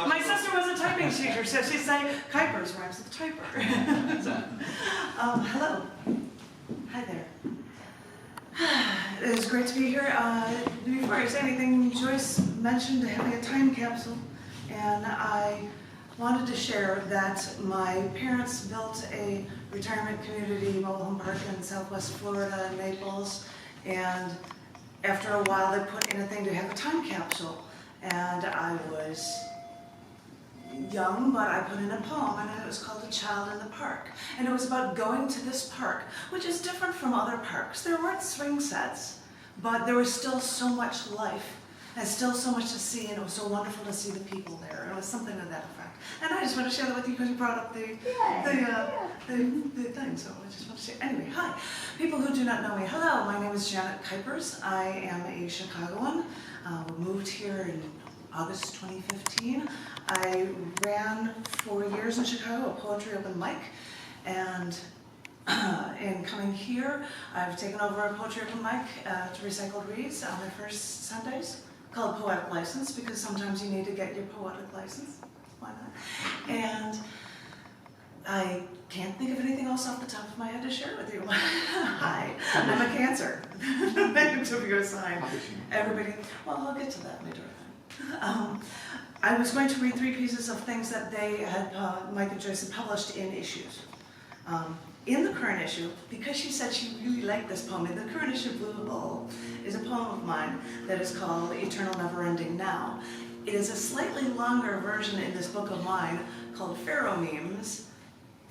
My sister was a typing teacher, so she'd say, Kuypers rhymes with typer. Hello. Hi there. It's great to be here. Before I say anything, Joyce mentioned having a time capsule, and I wanted to share that my parents built a retirement community mobile home park in Southwest Florida, in Naples, and after a while they put in a thing to have a time capsule, and I was young, but I put in a poem, and it was called A Child in the Park. And it was about going to this park, which is different from other parks. There weren't swing sets, but there was still so much life, and still so much to see, and it was so wonderful to see the people there. It was something to that effect. And I just want to share that with you because you brought up the thing, so I just want to say, anyway, hi. People who do not know me, hello, my name is Janet Kuypers. I am a Chicagoan. We moved here in August 2015. I ran 4 years in Chicago, a poetry open mic, and in coming here, I've taken over a poetry open mic to Recycled Reads on their first Sundays, called Poetic License, because sometimes you need to get your poetic license. Why not? And I can't think of anything else off the top of my head to share with you. Hi, I'm a Cancer. Thank you for your sign. Everybody, well, I'll get to that later. I was going to read 3 pieces of things that they had, Mike and Joyce had published in issues. In the current issue, because she said she really liked this poem, in the current issue of Blue Bowl is a poem of mine that is called Eternal Neverending Now. It is a slightly longer version in this book of mine called Pharaoh Memes.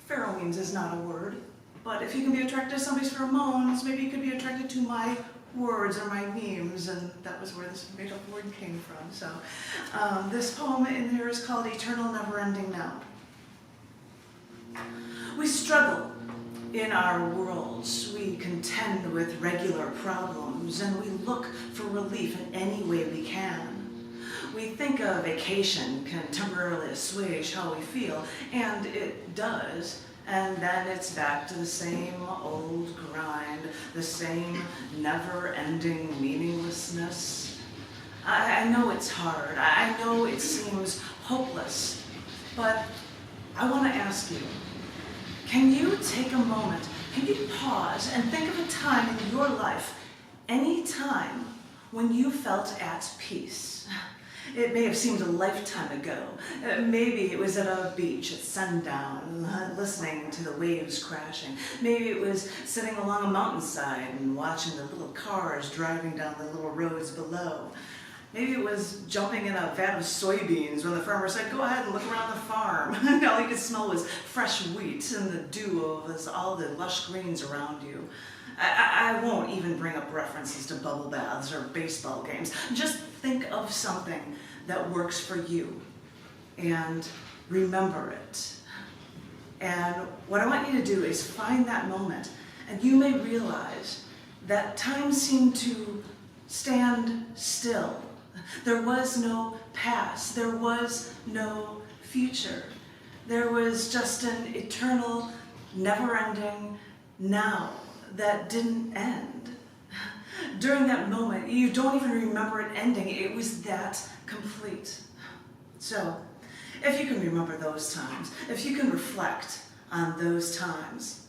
Pharaoh Memes is not a word, but if you can be attracted to somebody's pheromones, maybe you could be attracted to my words or my memes, and that was where this made-up word came from. So this poem in here is called Eternal Neverending Now. We struggle in our worlds. We contend with regular problems, and we look for relief in any way we can. We think a vacation can temporarily assuage how we feel, and it does. And then it's back to the same old grind, the same never-ending meaninglessness. I know it's hard. I know it seems hopeless. But I want to ask you, can you take a moment, can you pause and think of a time in your life, any time, when you felt at peace? It may have seemed a lifetime ago. Maybe it was at a beach at sundown, listening to the waves crashing. Maybe it was sitting along a mountainside and watching the little cars driving down the little roads below. Maybe it was jumping in a vat of soybeans when the farmer said, go ahead and look around the farm. All you could smell was fresh wheat and the dew of all the lush greens around you. I won't even bring up references to bubble baths or baseball games. Just think of something that works for you and remember it. And what I want you to do is find that moment, and you may realize that time seemed to stand still. There was no past. There was no future. There was just an eternal, never-ending now that didn't end. During that moment, you don't even remember it ending. It was that complete. So, if you can remember those times, if you can reflect on those times,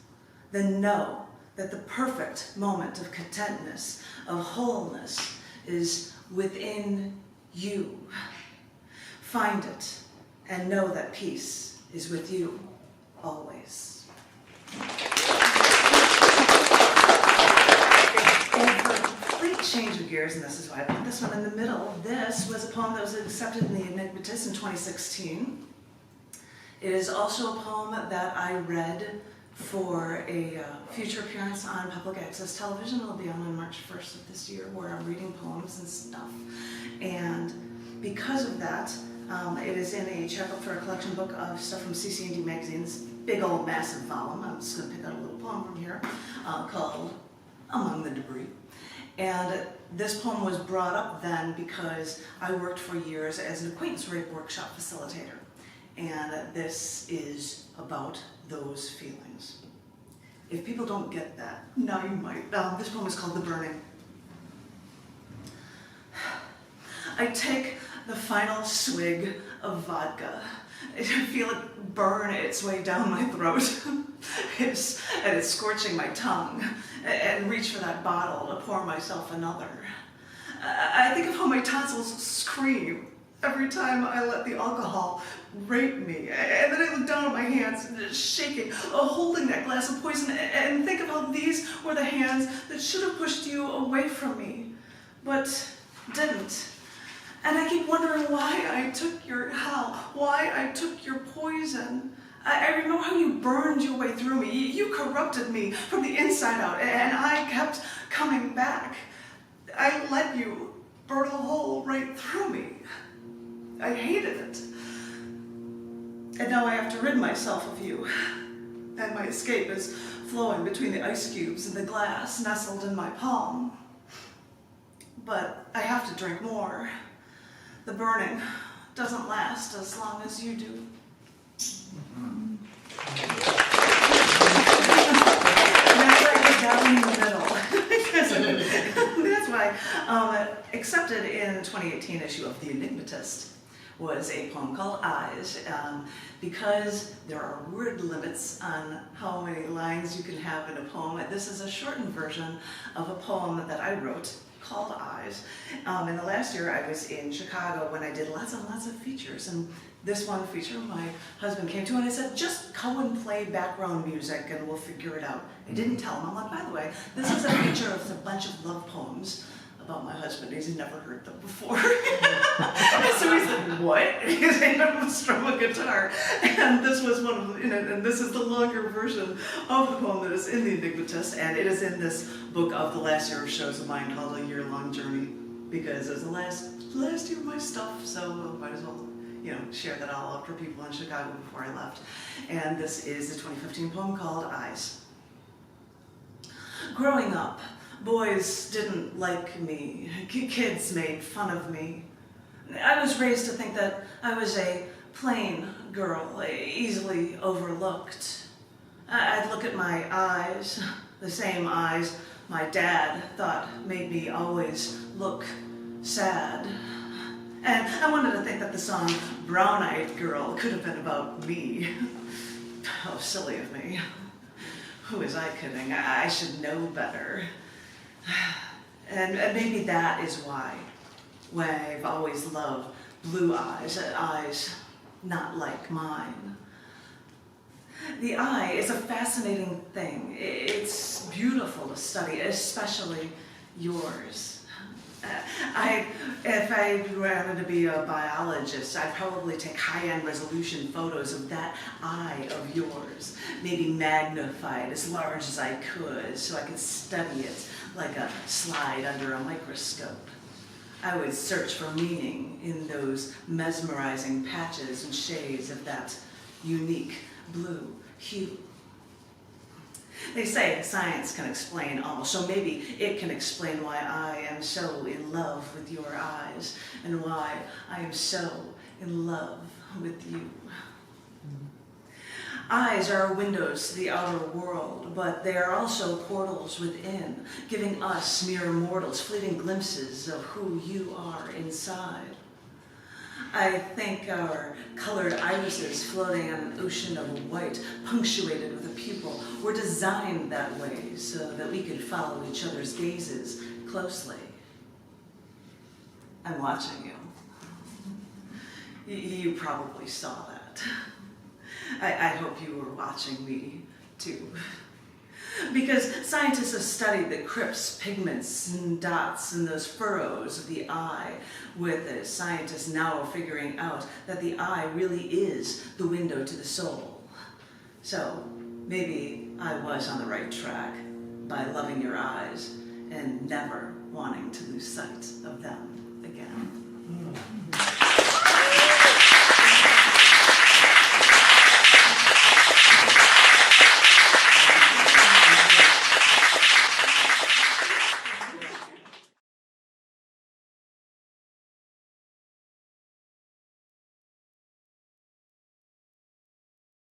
then know that the perfect moment of contentness, of wholeness, is within you. Find it and know that peace is with you always. And for a complete change of gears, and this is why I put this one in the middle, this was a poem that was accepted in the Enigmatis in 2016. It is also a poem that I read for a future appearance on public access television. It'll be on March 1st of this year, where I'm reading poems and stuff. And because of that, it is in a chapbook for a collection book of stuff from CC&D magazine, this big old massive volume. I'm just going to pick out a little poem from here called Among the Debris. And this poem was brought up then because I worked for years as an acquaintance rape workshop facilitator. And this is about those feelings. If people don't get that, now you might. This poem is called The Burning. I take the final swig of vodka. I feel it burn its way down my throat. It's scorching my tongue, and reach for that bottle to pour myself another. I think of how my tonsils scream every time I let the alcohol rape me, and then I look down at my hands, shaking, holding that glass of poison, and think of how these were the hands that should have pushed you away from me, but didn't. And I keep wondering why I took why I took your poison. I remember how you burned your way through me. You corrupted me from the inside out, and I kept coming back. I let you burn a hole right through me. I hated it. And now I have to rid myself of you. And my escape is flowing between the ice cubes and the glass nestled in my palm. But I have to drink more. The burning doesn't last as long as you do. That's why I get down in the middle. That's why accepted in the 2018 issue of The Enigmatist was a poem called Eyes, because there are word limits on how many lines you can have in a poem. This is a shortened version of a poem that I wrote called Eyes. In the last year I was in Chicago when I did lots of features, and this one feature my husband came to and I said, just go and play background music and we'll figure it out. I didn't tell him. I'm like, by the way, this is a feature of a bunch of love poems about my husband. He's never heard them before. So he said, what? Because I never strum a guitar. And this was one of them, and this is the longer version of the poem that is in The Enigmatist, and it is in this book of the last year of shows of mine called A Year-Long Journey, because it was the last year of my stuff, so I might as well share that all out for people in Chicago before I left. And this is the 2015 poem called Eyes. Growing up, boys didn't like me. Kids made fun of me. I was raised to think that I was a plain girl, easily overlooked. I'd look at my eyes, the same eyes my dad thought made me always look sad. And I wanted to think that the song Brown-Eyed Girl could have been about me. How silly of me. Who was I kidding? I should know better. And maybe that is why I've always loved blue eyes, eyes not like mine. The eye is a fascinating thing. It's beautiful to study, especially yours. If I wanted to be a biologist, I'd probably take high-end resolution photos of that eye of yours, maybe magnified as large as I could so I could study it like a slide under a microscope. I would search for meaning in those mesmerizing patches and shades of that unique blue hue. They say science can explain all, so maybe it can explain why I am so in love with your eyes and why I am so in love with you. Eyes are windows to the outer world, but they are also portals within, giving us mere mortals fleeting glimpses of who you are inside. I think our colored irises floating on an ocean of white, punctuated with a pupil, were designed that way so that we could follow each other's gazes closely. I'm watching you. You probably saw that. I hope you were watching me, too. Because scientists have studied the crypts, pigments, and dots in those furrows of the eye, with the scientists now are figuring out that the eye really is the window to the soul. So maybe I was on the right track by loving your eyes and never wanting to lose sight of them again.